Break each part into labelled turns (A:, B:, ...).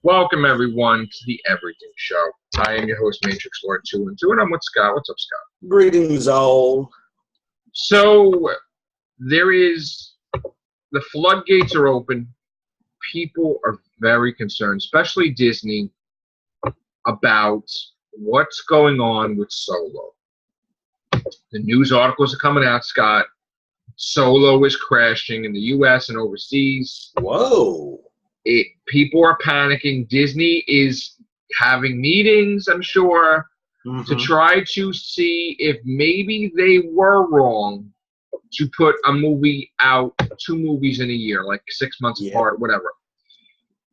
A: Welcome, everyone, to the Everything Show. I am your host, Matrixlord212, and I'm with Scott. What's up, Scott?
B: Greetings, all.
A: So, the floodgates are open. People are very concerned, especially Disney, about what's going on with Solo. The news articles are coming out, Scott. Solo is crashing in the U.S. and overseas.
B: Whoa.
A: People are panicking. Disney is having meetings, I'm sure, to try to see if maybe they were wrong to put a movie out, 2 movies in a year, like 6 months apart, whatever.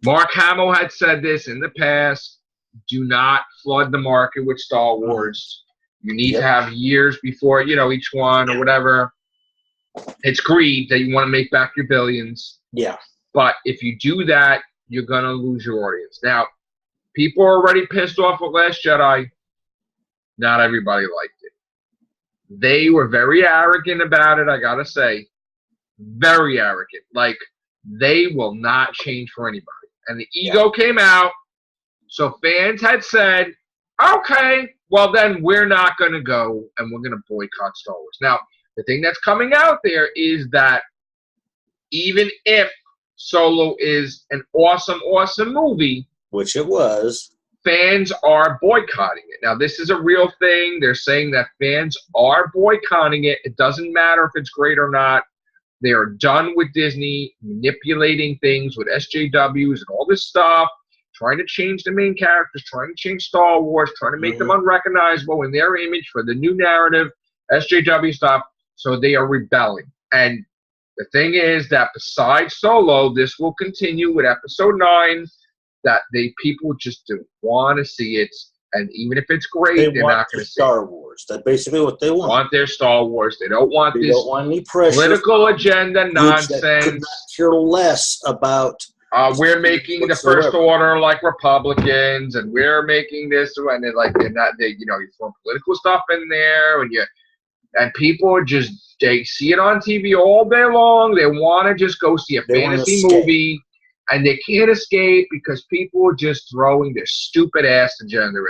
A: Mark Hamill had said this in the past. Do not flood the market with Star Wars. You need to have years before, each one or whatever. It's greed that you want to make back your billions.
B: Yeah.
A: But if you do that, you're going to lose your audience. Now, people are already pissed off with Last Jedi. Not everybody liked it. They were very arrogant about it, I got to say. Very arrogant. Like, they will not change for anybody. And the ego came out. So fans had said, okay, well then we're not going to go and we're going to boycott Star Wars. Now, the thing that's coming out there is that even if Solo is an awesome, awesome movie,
B: which it was,
A: fans are boycotting it. Now, this is a real thing. They're saying that fans are boycotting it. It doesn't matter if it's great or not. They are done with Disney manipulating things with SJWs and all this stuff, trying to change the main characters, trying to change Star Wars, trying to make them unrecognizable in their image for the new narrative, SJW stuff. So they are rebelling. And the thing is that besides Solo, this will continue with Episode 9, that people just don't want to see it. And even if it's great, they're not going to see
B: Star Wars. That's basically what they want.
A: They want their Star Wars. They don't want
B: They don't want any pressure.
A: Political agenda nonsense.
B: Could not care less about.
A: We're making the First Order like Republicans, and we're making this, and they're not. You throw political stuff in there, and people are they see it on TV all day long. They want to just go see a fantasy movie, and they can't escape because people are just throwing their stupid ass agenda in there.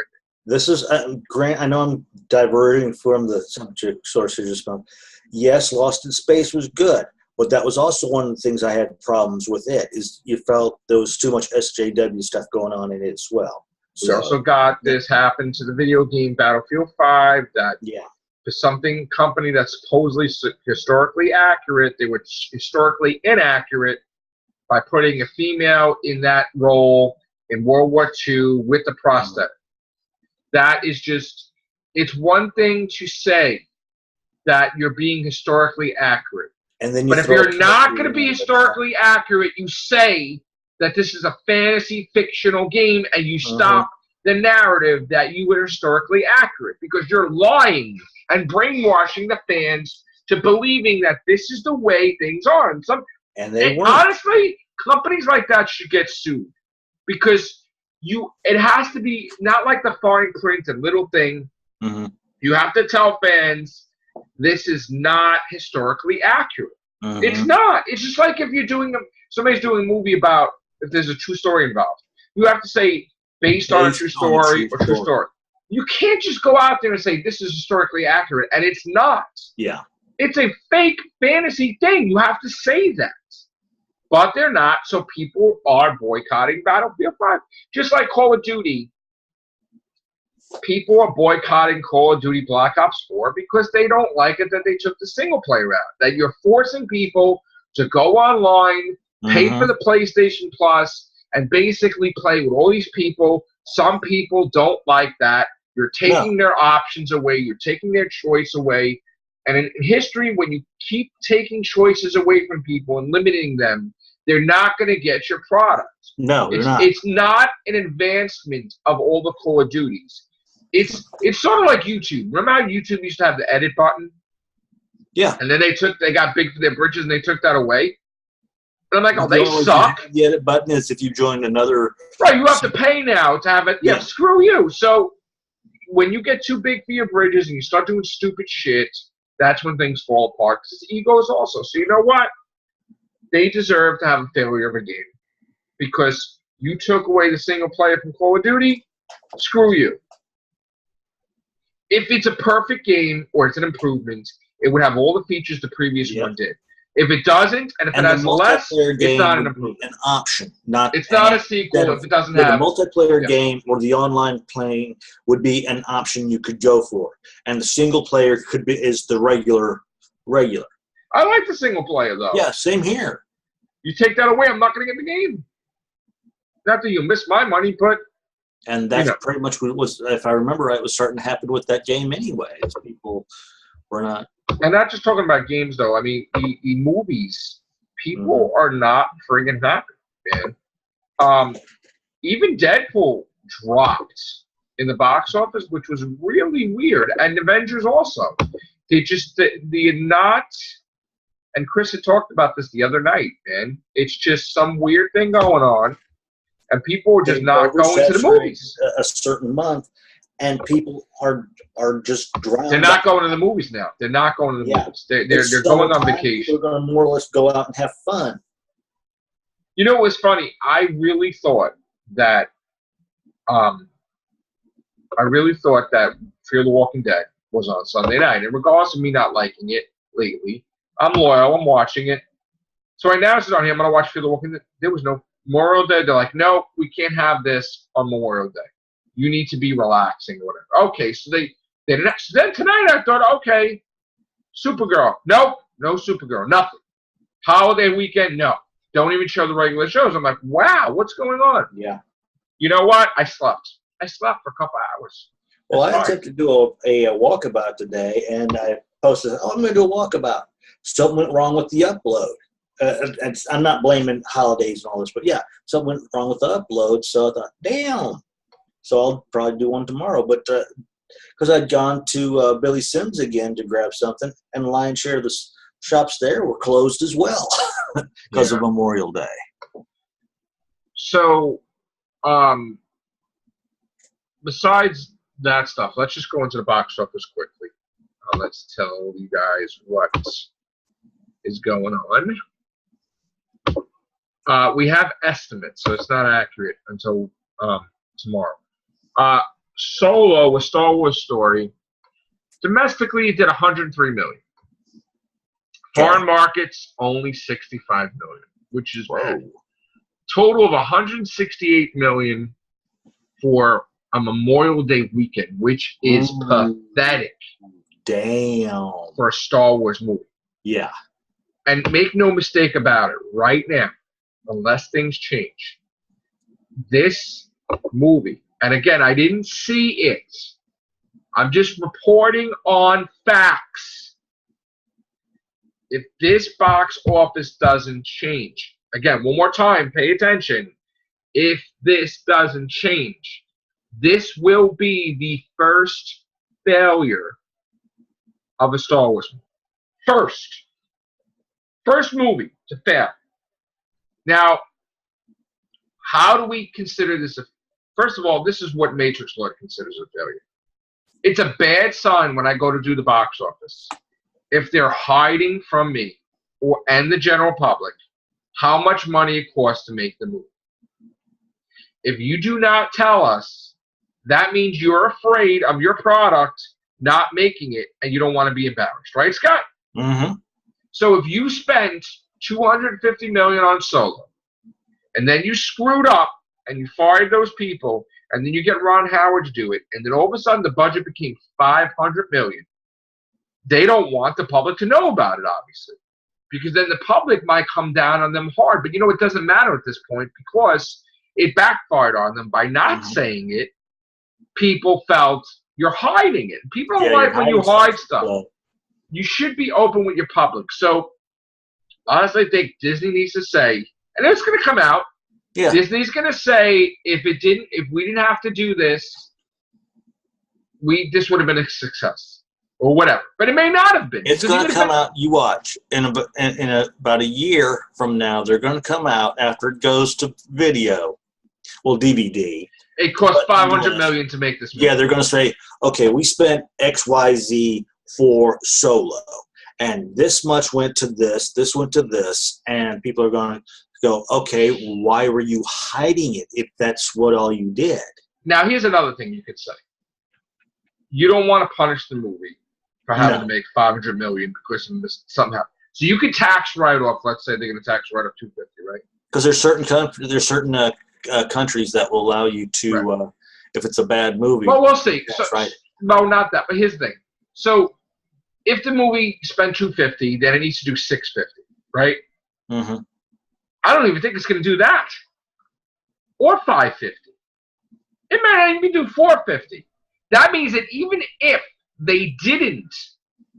B: This is Grant. I know I'm diverting from the subject source you just found. Yes, Lost in Space was good, but that was also one of the things I had problems with. It is you felt there was too much SJW stuff going on in it as well.
A: We also got this happened to the video game Battlefield 5. That for something company that's supposedly historically accurate, they were historically inaccurate by putting a female in that role in World War II with a prosthetic. That is just, it's one thing to say that you're being historically accurate. But if you're not going to be historically accurate, you say that this is a fantasy fictional game and you stop the narrative that you were historically accurate because you're lying and brainwashing the fans to believing that this is the way things are. And honestly, companies like that should get sued because it has to be not like the fine print and little thing. You have to tell fans this is not historically accurate. It's not. It's just like if you're somebody's doing a movie about if there's a true story involved. You have to say based on a true story or true story. You can't just go out there and say this is historically accurate, and it's not.
B: Yeah.
A: It's a fake fantasy thing. You have to say that. But they're not, so people are boycotting Battlefield 5. Just like Call of Duty, people are boycotting Call of Duty Black Ops 4 because they don't like it that they took the single-player route. That you're forcing people to go online, pay for the PlayStation Plus, and basically play with all these people. Some people don't like that. You're taking their options away. You're taking their choice away. And in history, when you keep taking choices away from people and limiting them, they're not going to get your product.
B: No, they're not.
A: It's not an advancement of all the Call of Duties. It's sort of like YouTube. Remember how YouTube used to have the edit button?
B: Yeah.
A: And then they got big for their britches and they took that away. And I'm like, oh, they suck.
B: The edit button is if you join another.
A: Right, you have to pay now to have it. Yeah, screw you. So when you get too big for your bridges and you start doing stupid shit, that's when things fall apart. Because egos also. So you know what? They deserve to have a failure of a game. Because You took away the single player from Call of Duty, screw you. If it's a perfect game or it's an improvement, it would have all the features the previous one did. If it doesn't, and if it has less, it's not an improvement.
B: An option,
A: it's not a sequel if it doesn't have.
B: The multiplayer game or the online playing would be an option you could go for, and the single player is the regular.
A: I like the single player though.
B: Yeah, same here.
A: You take that away, I'm not going to get the game. Not that you miss my money, but.
B: And that's pretty much what it was. If I remember right, it was starting to happen with that game anyway. People were not.
A: And not just talking about games, though. I mean, the movies, people are not friggin' happy, man. Even Deadpool dropped in the box office, which was really weird. And Avengers also. They just, the not, and Chris had talked about this the other night, man. It's just some weird thing going on. And people are just not going to the movies.
B: A certain month, and people are just drowning.
A: They're not going to the movies now. They're not going to the movies. They're going on vacation.
B: They're going to more or less go out and have fun.
A: You know what's funny? I really thought that Fear the Walking Dead was on Sunday night. And regardless of me not liking it lately, I'm loyal. I'm watching it. So I announced it on here. I'm going to watch Fear the Walking Dead. There was no Memorial Day. They're like, no, we can't have this on Memorial Day. You need to be relaxing or whatever. Okay, so they didn't. So then tonight I thought, okay, Supergirl. Nope, no Supergirl. Nothing. Holiday weekend. No. Don't even show the regular shows. I'm like, wow, what's going on?
B: Yeah.
A: You know what? I slept for a couple hours.
B: Well, I attempted to do a walkabout today, and I posted, I'm going to do a walkabout. Something went wrong with the upload. I'm not blaming holidays and all this, but yeah, something went wrong with the upload. So I thought, damn. So I'll probably do one tomorrow. But because I'd gone to Billy Sims again to grab something, and the lion's share of the shops there were closed as well because of Memorial Day.
A: So, besides that stuff, let's just go into the box office quickly. Let's tell you guys what is going on. We have estimates, so it's not accurate until tomorrow. Solo, a Star Wars story, domestically it did 103 million. Foreign markets only 65 million, which is bad. Total of 168 million for a Memorial Day weekend, which is pathetic.
B: Damn.
A: For a Star Wars movie.
B: Yeah.
A: And make no mistake about it, right now, unless things change, this movie, and again, I didn't see it. I'm just reporting on facts. If this box office doesn't change, again, one more time, pay attention. If this doesn't change, this will be the first failure of a Star Wars movie. First movie to fail. Now, how do we consider this a... First of all, this is what Matrixlord considers a failure. It's a bad sign when I go to do the box office. If they're hiding from me and the general public how much money it costs to make the movie. If you do not tell us, that means you're afraid of your product not making it and you don't want to be embarrassed. Right, Scott?
B: Mm-hmm.
A: So if you spent $250 million on Solo, and then you screwed up and you fired those people, and then you get Ron Howard to do it, and then all of a sudden the budget became $500 million, they don't want the public to know about it, obviously, because then the public might come down on them hard. But you know, it doesn't matter at this point because it backfired on them by not saying it. People felt you're hiding it. People don't like when you hide stuff. You should be open with your public. So, honestly, I think Disney needs to say, and it's going to come out. Yeah. Disney's going to say, if we didn't have to do this, this would have been a success or whatever. But it may not have been.
B: It's going to come out. You watch in about a year from now. They're going to come out after it goes to video, DVD.
A: It cost $500 million to make this movie.
B: Yeah, they're going to say, okay, we spent XYZ for Solo, and this much went to this went to this, and people are going to go, okay, why were you hiding it if that's what all you did?
A: Now, here's another thing you could say. You don't want to punish the movie for having to make $500 million because of something happened. So you could tax write off. Let's say they're going to tax write off $250, right?
B: Because there's certain countries that will allow you to, if it's a bad movie.
A: Well, we'll see.
B: That's right.
A: No, not that. But here's the thing. So if the movie spent $250, then it needs to do $650, right?
B: Mm-hmm.
A: I don't even think it's going to do that, or $550. It may not even do $450. That means that even if they didn't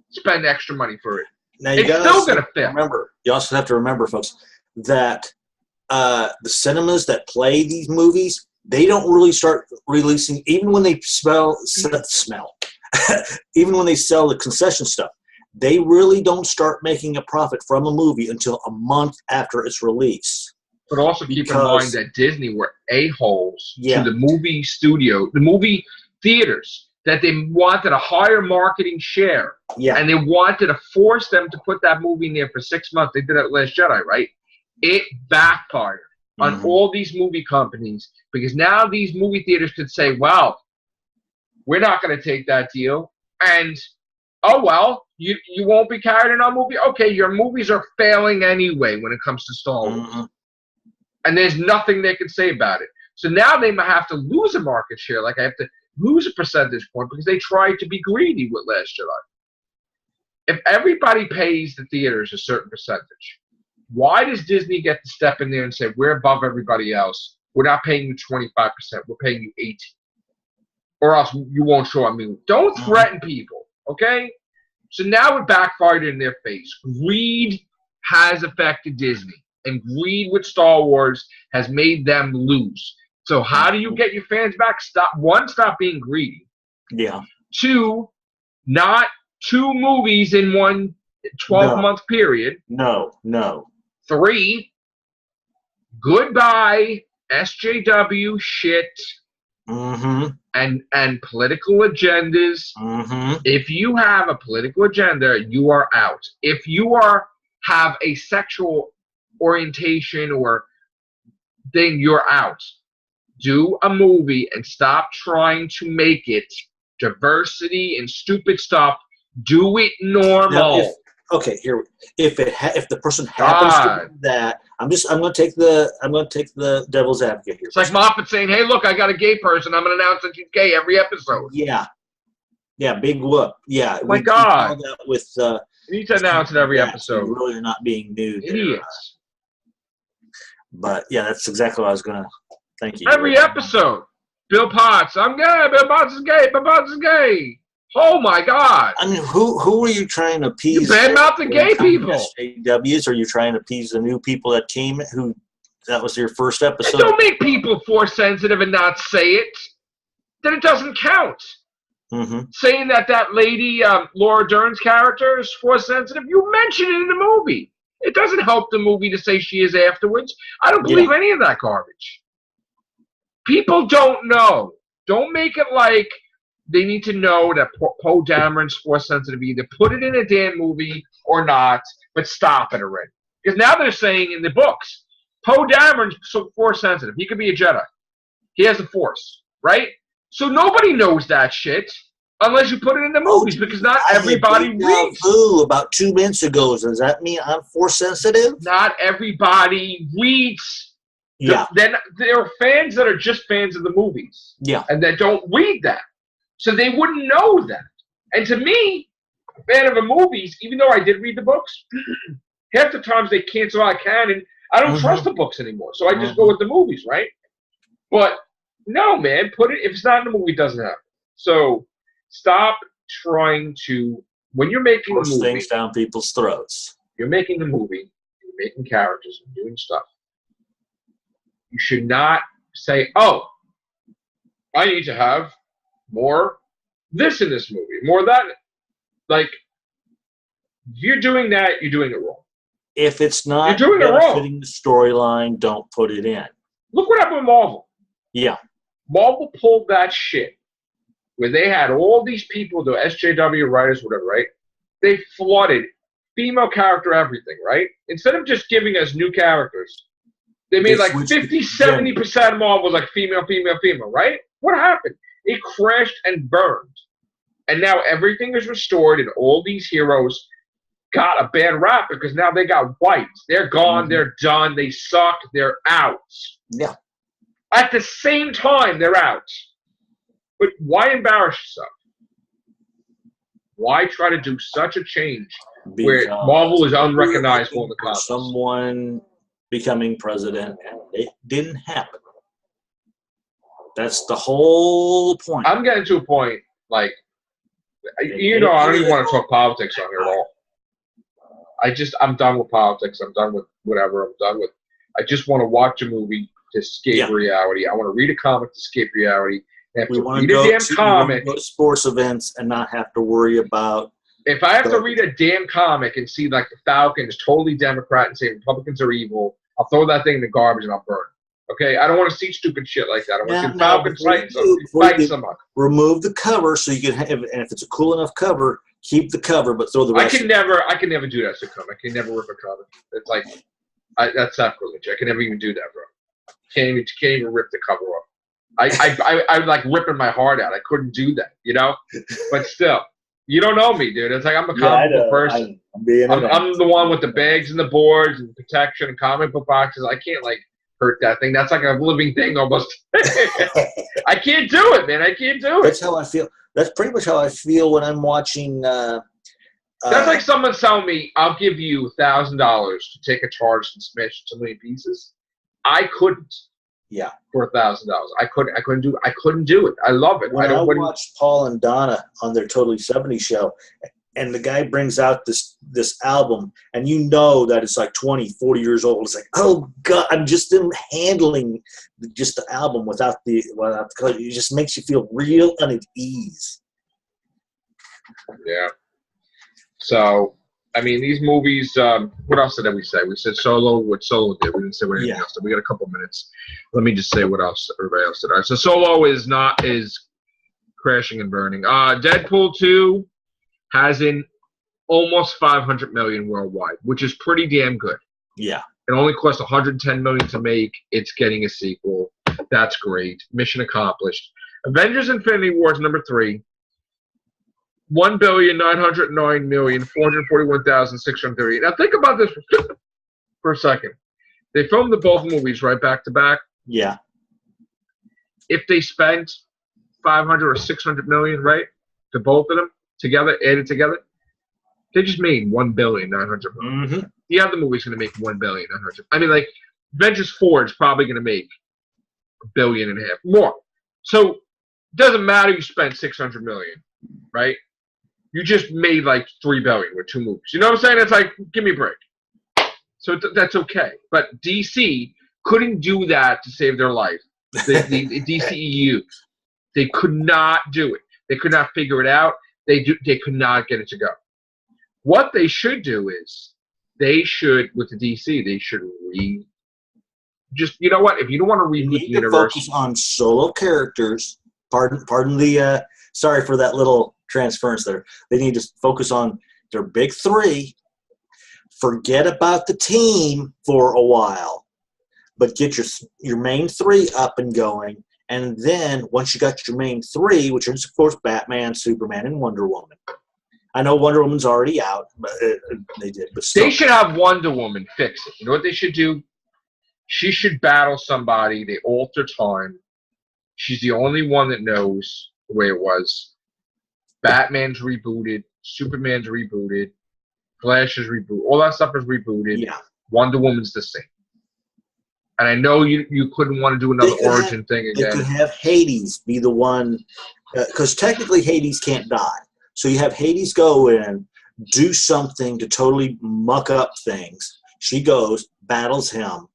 A: spend extra money for it,
B: now
A: it's still going to fail.
B: Remember, you also have to remember, folks, that the cinemas that play these movies, they don't really start releasing, even when they even when they sell the concession stuff, they really don't start making a profit from a movie until a month after its release.
A: But also keep in mind that Disney were a-holes to the movie studio, the movie theaters, that they wanted a higher marketing share.
B: Yeah.
A: And they wanted to force them to put that movie in there for 6 months. They did that Last Jedi, right? It backfired on all these movie companies, because now these movie theaters could say, well, we're not going to take that deal. And, oh, well, you won't be carried in our movie? Okay, your movies are failing anyway when it comes to Star Wars. And there's nothing they can say about it. So now they might have to lose a market share, like I have to lose a percentage point, because they tried to be greedy with Last Jedi. If everybody pays the theaters a certain percentage, why does Disney get to step in there and say, we're above everybody else, we're not paying you 25%, we're paying you 18%, or else you won't show up? I mean, don't threaten people, okay? So now it backfired in their face. Greed has affected Disney, and greed with Star Wars has made them lose. So how do you get your fans back? Stop being greedy.
B: Yeah.
A: 2, not 2 movies in one 12-month period.
B: No.
A: 3, goodbye SJW shit and political agendas. If you have a political agenda, you are out. If you have a sexual orientation or thing, you're out. Do a movie and stop trying to make it diversity and stupid stuff. Do it normal.
B: If the person happens to do that, I'm going to take the devil's advocate here.
A: It's like Moffat saying, "Hey, look, I got a gay person. I'm going to announce that she's gay every episode."
B: Yeah, big whoop. Yeah.
A: Oh my God.
B: With
A: you need to announce it every episode.
B: You really are not being nude.
A: Idiots.
B: But yeah, that's exactly what I was going to. Thank you.
A: Every episode, Bill Potts. I'm gay. Bill Potts is gay. Bill Potts is gay. Oh my God!
B: I mean, who are you trying to appease?
A: You badmouth the gay people.
B: SJWs? Are you trying to appease the new people that came? That was your first episode?
A: Don't make people force sensitive and not say it. Then it doesn't count. Saying that lady Laura Dern's character is force sensitive, you mention it in the movie. It doesn't help the movie to say she is afterwards. I don't believe any of that garbage. People don't know. Don't make it like they need to know that Poe Dameron's force sensitive. Either put it in a damn movie or not, but stop it already. Because now they're saying in the books, Poe Dameron's force sensitive. He could be a Jedi. He has the Force, right? So nobody knows that shit unless you put it in the movies, because not everybody reads.
B: About 2 minutes ago, does that mean I'm force sensitive?
A: Not everybody reads.
B: Yeah.
A: Then there are fans that are just fans of the movies.
B: Yeah.
A: And that don't read that. So they wouldn't know that. And to me, a fan of the movies, even though I did read the books, half the times they cancel out canon. I don't trust the books anymore. So I just go with the movies, right? But no, man, put it, if it's not in the movie, it doesn't happen. So stop trying to, when you're making a movie,
B: things down people's throats.
A: You're making a movie, you're making characters and doing stuff. You should not say, oh, I need to have more this in this movie, more that. Like, if you're doing that, you're doing it wrong.
B: If it's not
A: benefiting
B: the storyline, don't put it in.
A: Look what happened with Marvel.
B: Yeah.
A: Marvel pulled that shit where they had all these people, the SJW writers, whatever, right? They flooded female character everything, right? Instead of just giving us new characters, They made like 50-70% of Marvel was like female, female, female, right? What happened? It crashed and burned. And now everything is restored, and all these heroes got a bad rap because now they got wiped. They're gone. They're done. They suck. They're out.
B: Yeah.
A: At the same time, they're out. But why embarrass yourself? Why try to do such a change where Marvel is unrecognizable in the comics?
B: Someone becoming president, and it didn't happen. That's the whole point.
A: I'm getting to a point, like, you know, I don't even want to talk politics on here at all. I'm done with politics. I'm done with whatever. I just want to watch a movie to escape reality. I want to read a comic to escape reality. And
B: we want to go to sports events and not have to worry about.
A: If I have to read a damn comic and see like the Falcons totally Democrat and say Republicans are evil, I'll throw that thing in the garbage and I'll burn it. Okay? I don't want to see stupid shit like that. I want to see Falcons fighting someone.
B: Remove the cover so you can have, and if it's a cool enough cover, keep the cover, but throw the rest.
A: I can never do that to comic. I can never rip a comic. It's like that's sacrilege. I can never even do that, bro. Can't even rip the cover off. I'm like ripping my heart out. I couldn't do that, you know? But still, you don't know me, dude. It's like I'm a comic book person. I'm the one with the bags and the boards and protection and comic book boxes. I can't like hurt that thing. That's like a living thing almost. I can't do it, man. I can't do it.
B: That's how I feel. That's pretty much how I feel when I'm watching. That's
A: like someone telling me, "I'll give you $1,000 to take a charge and smash it to 1 million pieces." I couldn't.
B: Yeah.
A: For $1,000, I couldn't do it. I love it.
B: When I watched Paul and Donna on their Totally 70 show, and the guy brings out this album, and you know that it's like 20, 40 years old. It's like, oh God, I'm just handling just the album without the color. It just makes you feel real unease.
A: Yeah. So, I mean, these movies, what else did we say? We said Solo, what Solo did. We didn't say what anything else did. We got a couple minutes. Let me just say what else everybody else did. All right, so Solo is crashing and burning. Deadpool 2 has in almost 500 million worldwide, which is pretty damn good.
B: Yeah.
A: It only cost 110 million to make. It's getting a sequel. That's great. Mission accomplished. Avengers Infinity War is number 3. 1,909,441,630. Now think about this for a second. They filmed both movies right back to back.
B: Yeah.
A: If they spent 500 or 600 million, right, to both of them together, added together, they just made 1,900,000,000. The other movie's going to make 1,900,000,000. I mean, like Avengers 4 is probably going to make $1.5 billion more. So it doesn't matter you spent 600 million, right? You just made like $3 billion with 2 movies. You know what I'm saying? It's like, give me a break. So that's okay. But DC couldn't do that to save their life. The DCEU, they could not do it. They could not figure it out. They could not get it to go. What they should do is with the DC, they should you know what? If you don't want to reboot the universe,
B: focus on solo characters. Pardon the sorry for that little transference there. They need to focus on their big 3. Forget about the team for a while, but get your main 3 up and going. And then once you got your main 3, which is of course Batman, Superman, and Wonder Woman. I know Wonder Woman's already out, but they did. But still.
A: They should have Wonder Woman fix it. You know what they should do? She should battle somebody. They alter time. She's the only one that knows the way it was. Batman's rebooted. Superman's rebooted. Flash is rebooted. All that stuff is rebooted.
B: Yeah.
A: Wonder Woman's the same. And I know you couldn't want to do another origin thing again.
B: You could have Hades be the one, because technically Hades can't die. So you have Hades go in, do something to totally muck up things. She goes, battles him.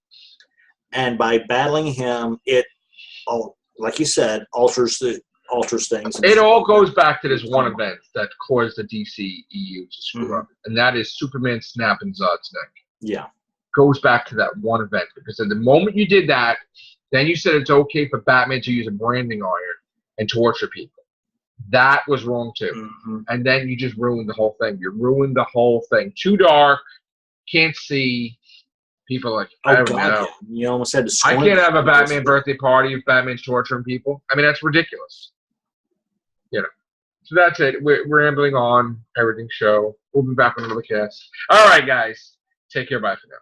B: And by battling him, it, like you said, alters things.
A: It all goes back to this one event that caused the DCEU to screw up, and that is Superman snapping Zod's neck.
B: Yeah.
A: Goes back to that one event, because at the moment you did that, then you said it's okay for Batman to use a branding iron and torture people. That was wrong too. And then you just ruined the whole thing. You ruined the whole thing. Too dark, can't see. people are like,
B: Oh,
A: I don't
B: God,
A: know.
B: yeah. You almost had to
A: I
B: squint.
A: can't have a Batman birthday party if Batman's torturing people. I mean, that's ridiculous. You know. So that's it. We're rambling on. Everything show. We'll be back on another cast. All right, guys. Take care. Bye for now.